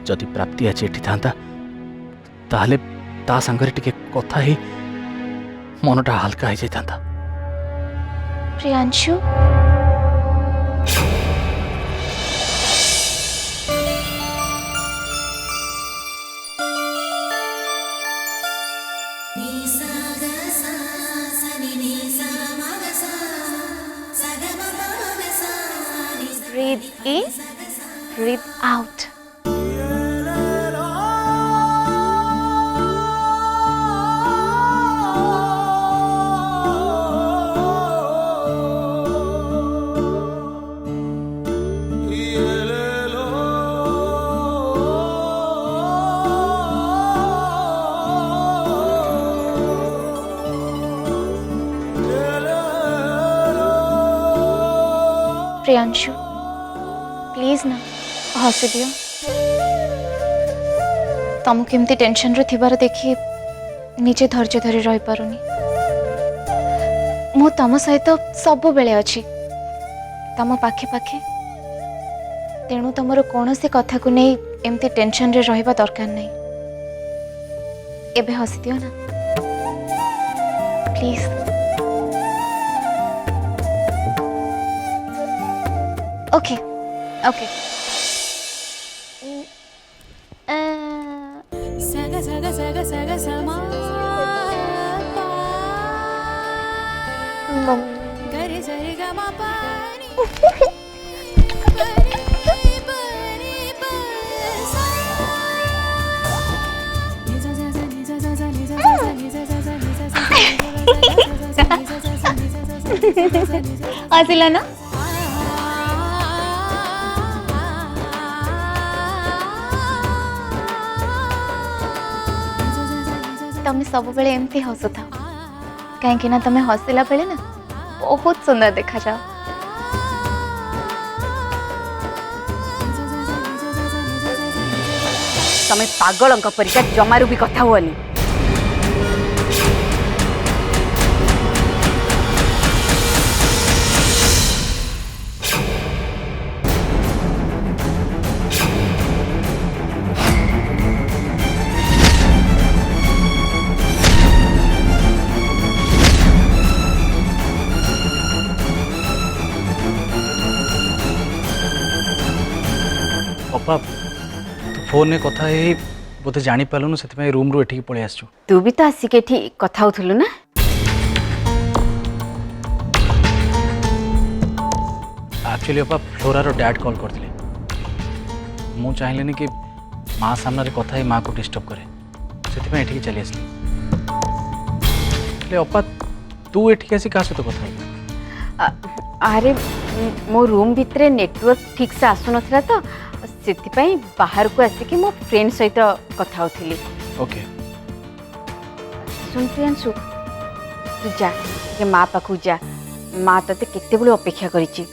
जदि प्राप्ति आज एठी थांता ताहले ता संगरे टिके कथा ही मनटा हल्का हो जाता। Priyanshu breathe in, breathe out. Priyanshu please ना हसी दियो। तुम केमती टेंशन रे थिबार देखी निजे धैर्य धरी रही पारुनी। मु तुम सहित सब बेले अच्छी तुम पाखे पाखे, तेणु तुमर कौन सी कथा को नहीं एमती टेंशन रे रहिबा दरकार नहीं। एबे हसी दियो ना please. Okay okay saga saga saga saga sama gare sare ga ma pani pani pani sa ni za za za ni za za za ni za za za ni za za za ni za za za आसिला ना तुम सब बेले एमती हसु था कहीं ना तुम्हें हसिला बेले ना बहुत सुंदर देखा जाओ। तमें पागल परिका जमारू भी कथा हुआनी। अपा तू फोन ने कथा हे बोते जानी पालुनु से रूम रू एठी पळे आसछु। तू भी तो आसिक एठी कथा होथुलु ना। एक्चुअली अपा फ्लोरा रो डैड कॉल करथिले। मु चाहलेनी कि माँ सामने रे कथा ही माँ को डिस्टर्ब करे से एठी चली आसली। ले अपा तू एठी आसी का सहित कथा हो? अरे मो रूम भितरे नेटवर्क ठीक से आसु नथला तो से बाहर को आसिक मो फ्रेंड सहित कथा होथली। ओके सुन प्रियांशु तू जा ये माँ पाखु जा, माँ तते केते बळे अपेक्षा करिछि।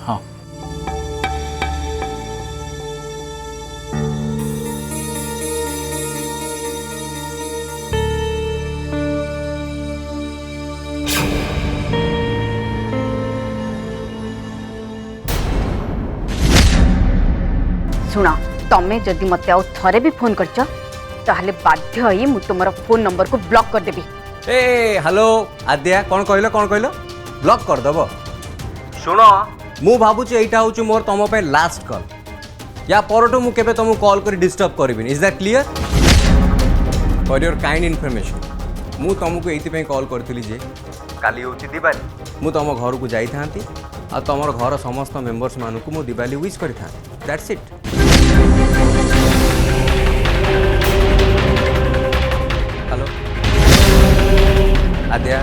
हाँ सुना तमें जदि मत आउ थरे भी फोन करछ ताहले बाध्य होई मु तुमरा फोन नंबर को ब्लॉक कर देबी। ए हेलो आद्या कौन कहलो ब्लॉक कर दबो। सुनो मु भाबुची एटा होची मोर तम पे लास्ट कॉल या परटो मु केबे तुमको कॉल करी डिस्टर्ब करबिनी। Is that clear? For your kind information मु तुमको एति पे कॉल करथिली जे काली होची दिवाली मु तुम घर को जाई थांती आ तुमर घर समस्त मेंबर्स मानकु मु दिवाली विश करि थांती। That's it. Hello Adya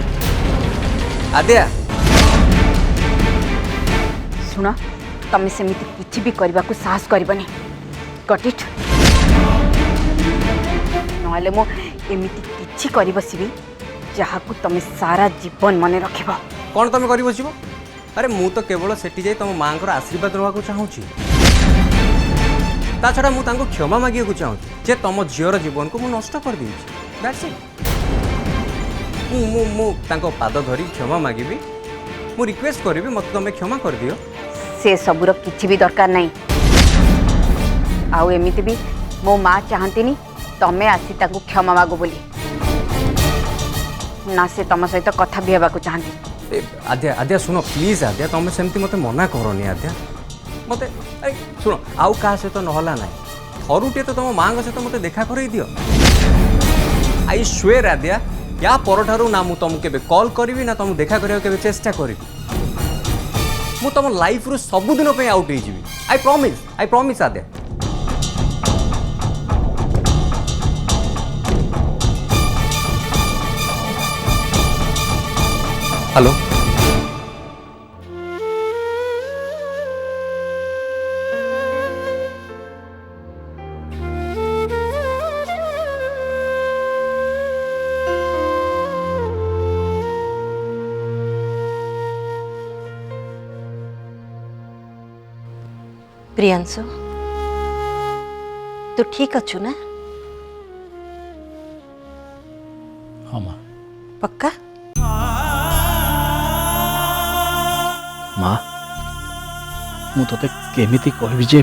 Adya सुना तमें सेमिति किछि भी करबा को साहस करबनी। Got it? नहले मो एमिति किछि करि बसिबी जहा को तमें सारा जीवन मने रखिबो। कौन तुम कर बसब? अरे मु तो केवल सेठी जाई तुम माँ को आशीर्वाद रहा चाहूँगी। ता छड़ा मु तांको क्षमा मागिया को चाहूँगी जे तुम झीर जीवन को मु नष्ट कर देछि। That's it. मु तांको पाद धरी क्षमा मागिबी। मु रिक्वेस्ट करिबी मत तुम क्षमा कर दियो। से सबुर किछि भी दरकार नहीं। आउ एमिति भी मो माँ चाहती तमें आसी ताकू क्षमा मागो बोली ना से तुम सहित कथा भी हेबाकू चाहती। ए, आद्या आद्या शुण प्लीज आद्या तुम सेमती मते मना करनी आद्या मते अरे शुण आउ का सहित नहला ना थरुटे तो तुम माँ सहित मते देखा करई दियो। आई स्वेयर आद्या या परठारू ना मु तुमको केबे कॉल करी ना तुम देखा करियो केबे चेष्टा करी मु तुम लाइफ रु सबुदिन पे आउट हो जीवी। आई प्रॉमिस आद्या। हेलो प्रियांशु तू ठीक अच्छु ना? हाँ माँ। पक्का? माँ मु तोते केमिति कहबी जे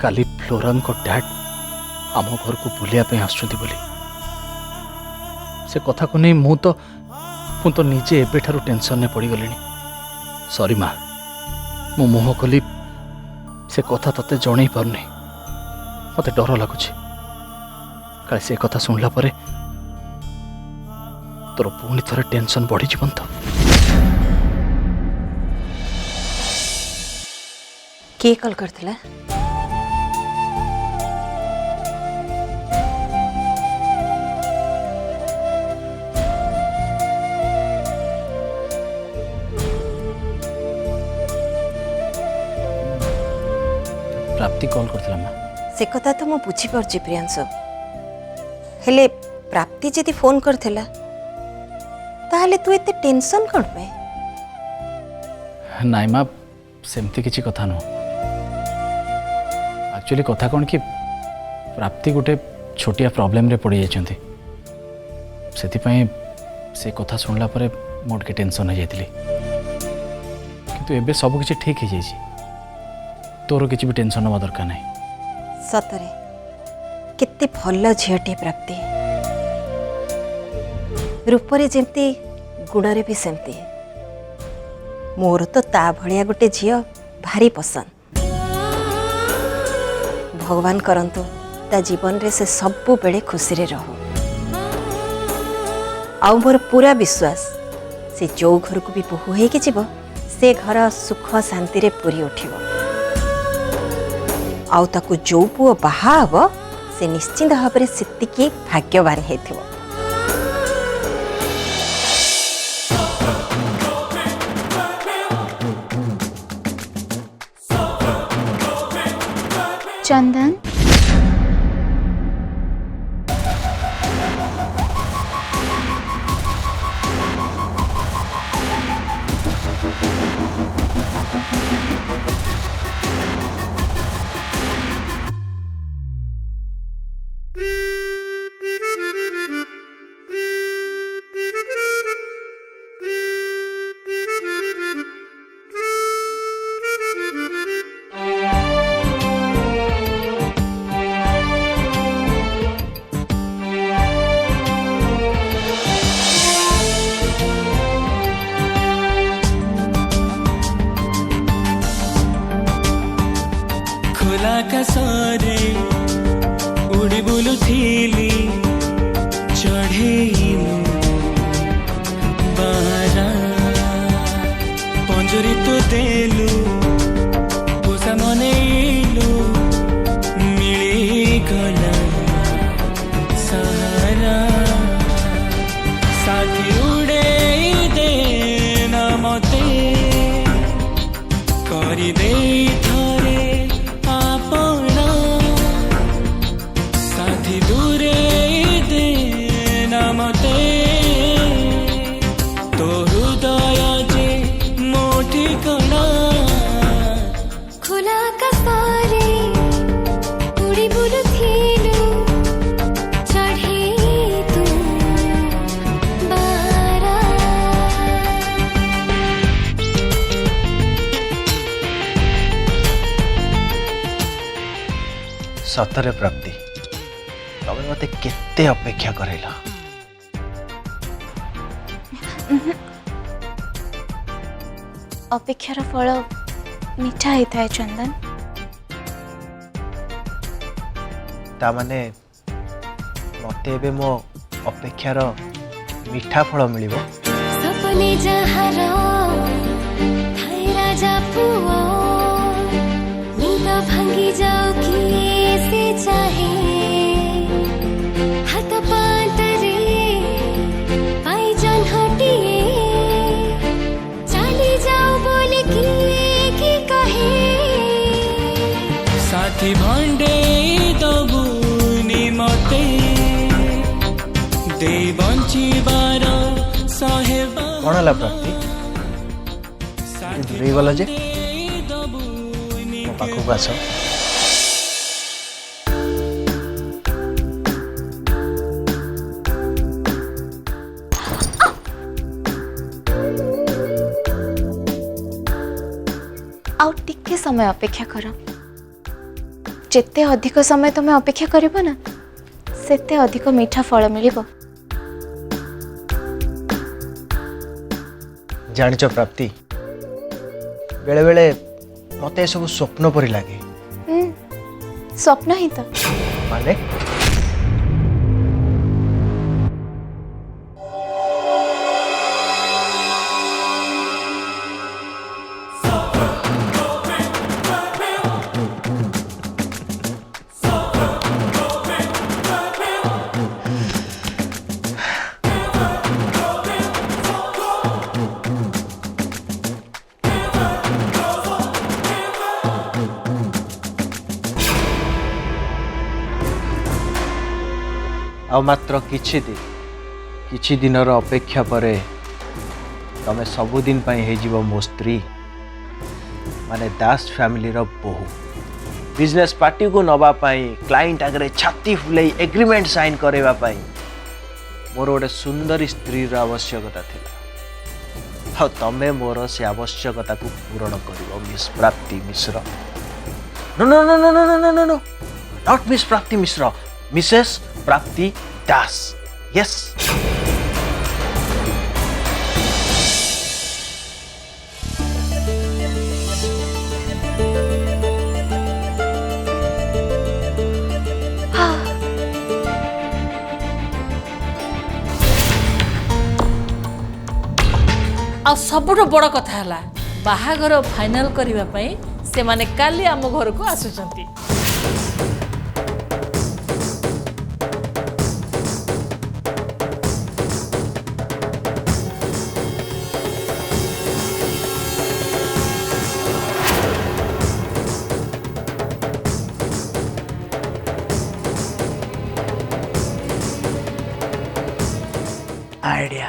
काली फ्लोरा को डैड आम घर को बुलिया पे आसुंती बोली से कथा को नहीं मु तो निजे एबे ठारू टेंशन ने पड़ी गलिनी। सॉरी माँ मु मुह खोली से कथा तते जणै पारुनी मते डर लगुଛି काले से कथा सुनला परे तोर पुणी थोड़े टेंशन बढ़ी जीवन तो किए कॉल करथिला? प्राप्ति कॉल करथिला माँ। से कथा तो मु बुझी पारछि प्रियांशु हेले प्राप्ति जदि फोन करथिला ताहले तू एते टेंशन कोन पे? नाई माँ सेमती किसी कथा नु एक्चुअली कथा कौन कि प्राप्ति गोटे छोटिया प्रॉब्लम रे पड़ी जाइछंती से कथा सुनला परे मोर के टेंशन हो जाइतिली किंतु एबे सब किछि ठीक हो जाइछि तोर किछि भी टेंशन होवा दरकार नहीं। सतरे केते भल झीटे प्राप्ति रूपरे जेमती गुणरे भी सेमती मोर तो ता भलिया गोटे झियो भारी पसंद। भगवान करंतु ता जीवन रे से सबु बेले खुशी रे रहू आ मोर पूरा विश्वास से जो घर को भी बोहू हे के जीव से घर सुख शांति रे पूरी उठिबो आउ ताकू जो पुओ बाहा हबो से निश्चिंत भाव सेतिकी भाग्यवान हेथिबो। चंदन आकाशरे उड़ी बुलुथिली चढ़ेलु बारा पंजरी तो देलु पोसा मनेलु मिली गला सहारा साथी उड़े दे ना मते करी दे थरे आपना साथी दूरे दे ना मते तो हृदय जे मोठी कणा सतरे प्राप्ति तमे मते केते अपेक्षा करैला अपेक्षार फल मिठा होता है चंदन। ता माने मते एबे मो अपेक्षार मीठा फल मिलिबो। सपने जहार थाई राजा पुओ नींद भांगी जाओ कि से चाहे हाथ पातरे पाई जन हटिए चली जाओ बोले कि कहे साथी भंडे दबुनी मते दे बंचिबार सहेबा कौन हला प्राप्ति दूरे गला जे मो पाखु आस। आउ टिके समय अपेक्षा कर। जिते अधिक समय तुम अपेक्षा करिबो ना सेते अधिक मीठा फल मिलिबो। जानिच प्राप्ति बेले बेले मते सब स्वप्न परि लागे। स्वप्न ही तो माने आ मात्र किछि दिनर अपेक्षा परे तमे सबुदिन पाई हे जीव मो स्त्री माने दास फैमिली रो बहु। बिजनेस पार्टी को नबा पाई क्लाइंट आगे छाती फुलाई एग्रीमेंट साइन करेवा पाई मोर गोटे सुंदर स्त्री रो आवश्यकता थिला। आ तमे मोर से आवश्यकता को पूर्ण करिवो Miss Prapti Mishra. No no no no no no no no not Miss Prapti Mishra, Mrs प्राप्ति दास। यस आ सबुठ बड़ कथा है बाहागर फाइनाल करने से माने काली आम घर को आसुचंती। Idea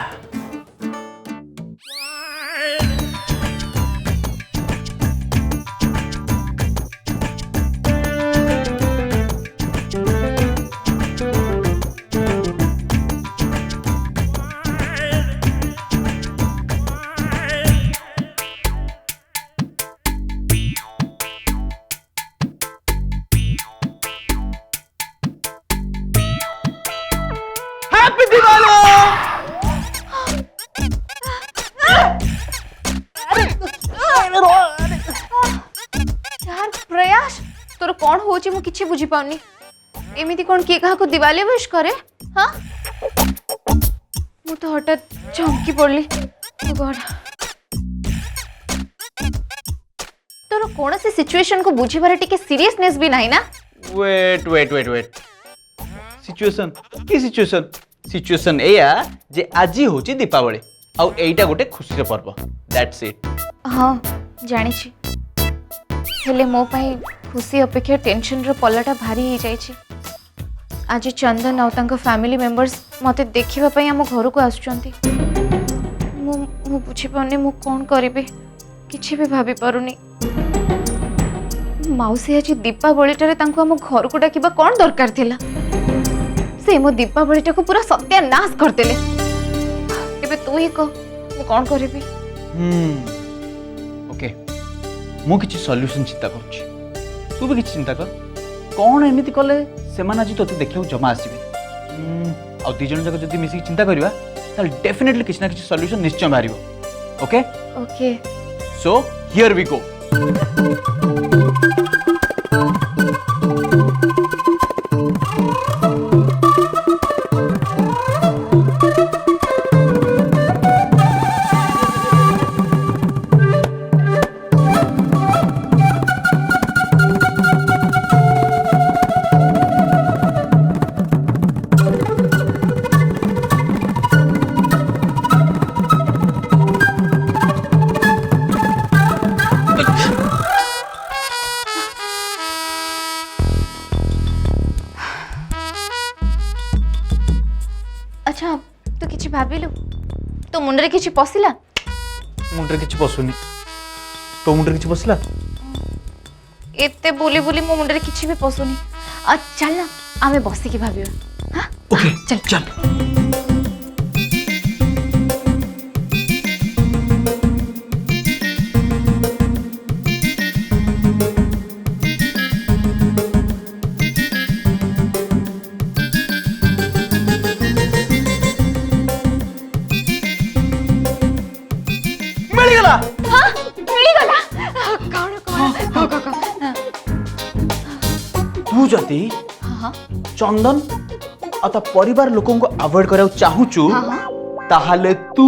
happy Diwali. यार प्रयास तोर कौन होची मु किछि बुझी पाउनी। एमिति कोन के कहा को दिवाली विश करे? हां मु तो हठात चमकी पड़ली। ओ गॉड तोर कौन से सिचुएशन को बुझिबार टिके सीरियसनेस भी नाही ना। Wait wait wait wait situation की सिचुएशन एया जे आजी होची दीपावली आउ एइटा गोटे खुशी पर्व दैट्स इट। हां जानि छी हेले मो पाई खुशी अपेक्षा टेंशन रो पल्लाटा भारी हो जाई छी। आज चंदन आउ तांको फैमिली मेंबर्स मते देखिबा पई हम घर को आसुचंती। मु बुझी पाउनी मु कोन करिबे किछि भी भाबी पारुनी। माउसी आज दीपावलीटारे तांको हम घर को डाकिबा कोन दरकार थिला। से मो दीपावलीटा को पूरा सत्यानाश करदेले। एबे तू ही कह मु कोन करिबी। ओके मु किछि सॉल्यूशन चिंता करछि तू भी किछि चिंता कर कौन एमती कले से आज तोते देखा जमा आसवे आ दी जन जाक जब मिसिक चिंता करवा डेफिनेटली किसी ना किसी सॉल्यूशन निश्चय बाहर okay okay so here we go अच्छा तू किछि भाबिलु तो मुंडरे किछि पसिला मुंडरे किछि पसुनी तो मुंडरे किछि पसला एते बोली बोली मो मुंडरे किछि भी पसुनी चल ना आमे बसी की भाबियो हां ओके चल चल मिलगला हां मिली गला कौन कौन तू जति हां चंदन अता परिवार लोकों को अवॉइड करा चाहूचु ताहाले तू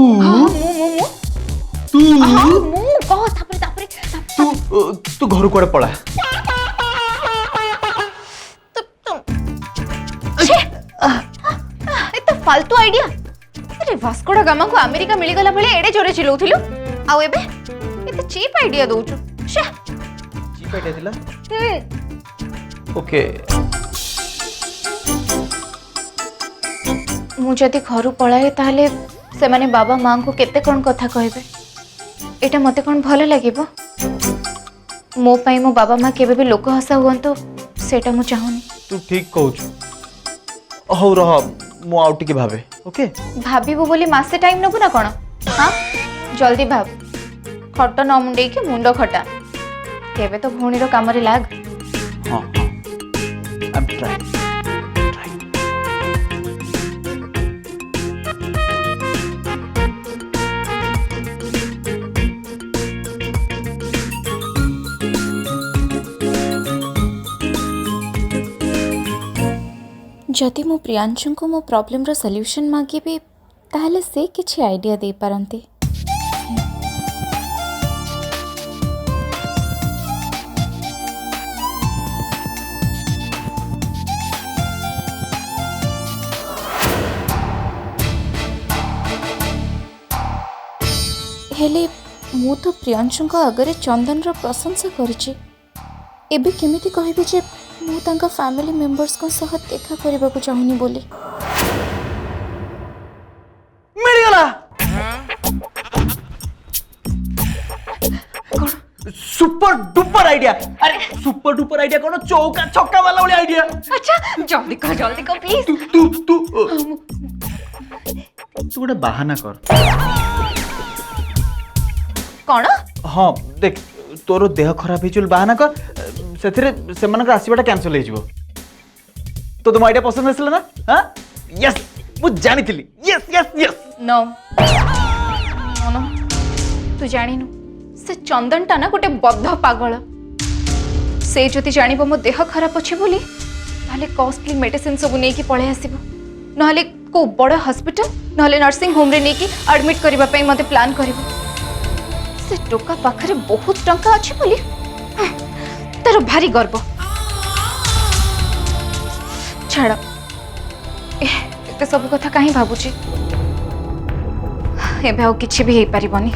तू मु कह तापरे तापरे तू तू घर कोड़े पड़ा छे ए तो फालतू आइडिया अरे वास्कोडा गामा को अमेरिका मिली गला भले एडे जोरे चिलौथिलु आउ एबे एते चीप आइडिया दोचु छे चीप आइडिया दिला ओके मु जदि घर पळाए ताहले से माने बाबा मां को केते कोन कथा कहबे एटा मते कोन भलो लागिबो मो पई मो बाबा मां केबे भी लोक हसा हुअंतो सेटा मु चाहुनी तू ठीक कहूछु हौ रह मु आउट के भाबे ओके भाबिबो बोली मासे टाइम नबु ना कोन हां जल्दी भाब खट न मुंडे के मुंडो खटा केबे तो भौणी रो काम रे लाग हां आई एम ट्राइंग जदि मो प्रियांशु को मो प्रॉब्लम रो सॉल्यूशन मागिबे ताहले से किछि आइडिया दे पारंती हेले मु तो प्रियांशु आगे चंदन रो प्रशंसा करिछि एबे केमिति कहबे जे मु तांका फैमिली मेंबर्स को सह देखा करबा को चाहुनी बोली मिल गला सुपर डुपर आइडिया अरे सुपर डुपर आइडिया कोन चौका छक्का वाला वाली आइडिया अच्छा जल्दी कर प्लीज तू तू तू गोटे बहाना कर कौन हाँ देख तोर देह खराब हो बहाना कर से आसवाटा कैंसल हो तो तुम आइडिया पसंद आसला ना हाँ यस मुझे जानी थी yes yes yes no no तू जानिनु से चंदन टा ना गोटे बद्ध पागल से जति जानिबो मो देह खराब अछि बोली ताले कॉस्टली मेडिसिन सब नै कि पळे आसीबो नहले को बड़ हॉस्पिटल नहले नर्सिंग होम रे नै कि एडमिट करबा पई मते प्लान करबो से टोका पाखरे बहुत टंका अछि बोली तार भारी गर्व छाड़ एते सब कथा कहीं भाबुची एबे आउ किछि भी हेई परिबनी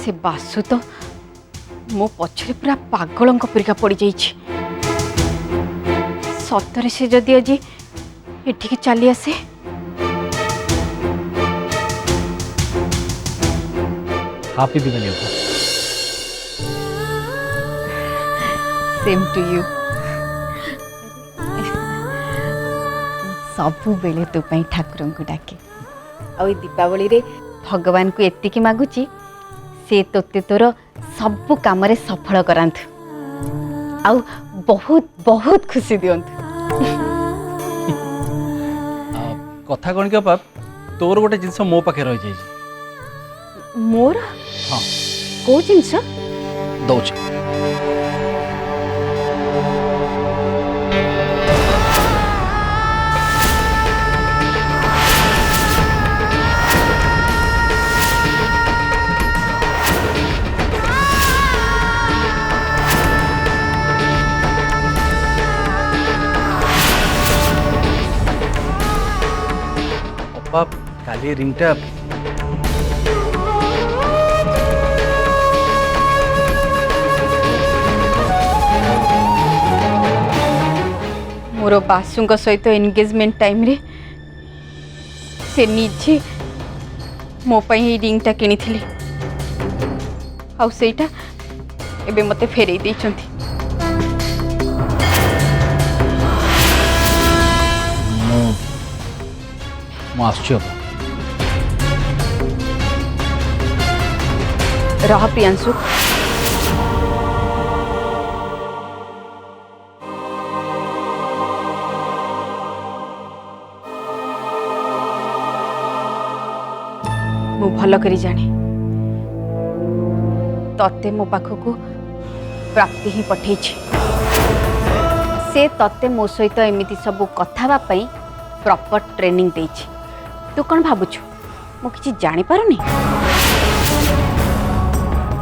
से बासु तो मो पछरे पूरा पागल परिका पड़ जाइए ସତରେ ସେ ଯଦି ଆଜି ଏଠିକି ଚାଲି ଆସେ ହାପି ଦିୱାଲି ଅପା। सेम टू यू सबुबले तो ठाकुर को डाके आ दीपावली रे भगवान को एतिकी मागुची से तोते तोर सबु काम सफल करांतु आउ बहुत बहुत खुशी दियंतु। कथा कौन कि अपा तोर गोटे जिनस मो पाखे रही जाइए। मोर हाँ को जिनस दौच काली रिंगटा मोर बासुंक सहित एंगेजमेंट टाइम रे से निजे मो पई रिंगटा किनी थिले आउ सेटा एबे मते फेरई देइचंती। रह प्रियांशु मु भल करी जाने तते मो पाखकू प्राप्ति ही पठे से तते मो सहित एमिति सब कथा प्रॉपर ट्रेनिंग देछि। तू कौन भावुछु मु किछि जानि पारुनी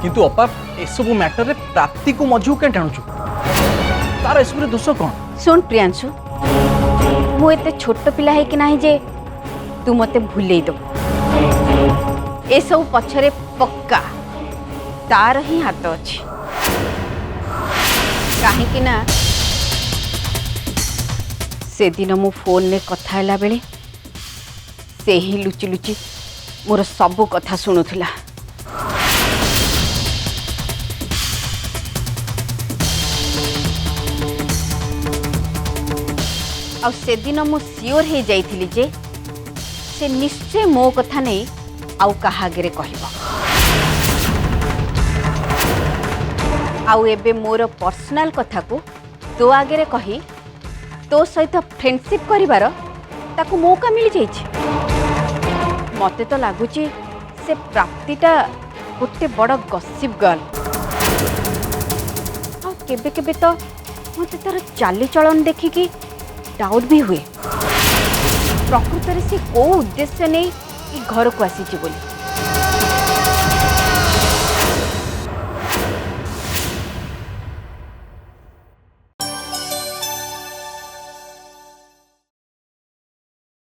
किंतु अपा एसबू मैटर रे प्राप्ति को मजू के टाणुछु तार एसबू दोष कौन? सुन प्रियांशु मु एते छोट पिला है कि नाही जे तू मते भूलेई दो ए सब पछरे पक्का तार ही हाथ अछि काहे कि ना से दिन मु फोन ने कथा हैला बेले से ही लुचि लुचि मोर सब कथा शुणुला। आ से दिन मु सियोर हे जाइथिली जे से निश्चय मो कथा नहीं आउ कहा आगे कहब आउ एबे मोर पर्सनल कथा को तो आगे कही तो सहित फ्रेंडशिप करिवार ताकू मौका मिल जाइछि। मते तो लागुची से प्राप्तिटा गोटे बड़ गसिप गर्ल आ केबे केबे तो मते तार चाली चलन देखिकी डाउट भी हुए प्रकृत से को उद्देश्य नहीं घर को आसी बोली।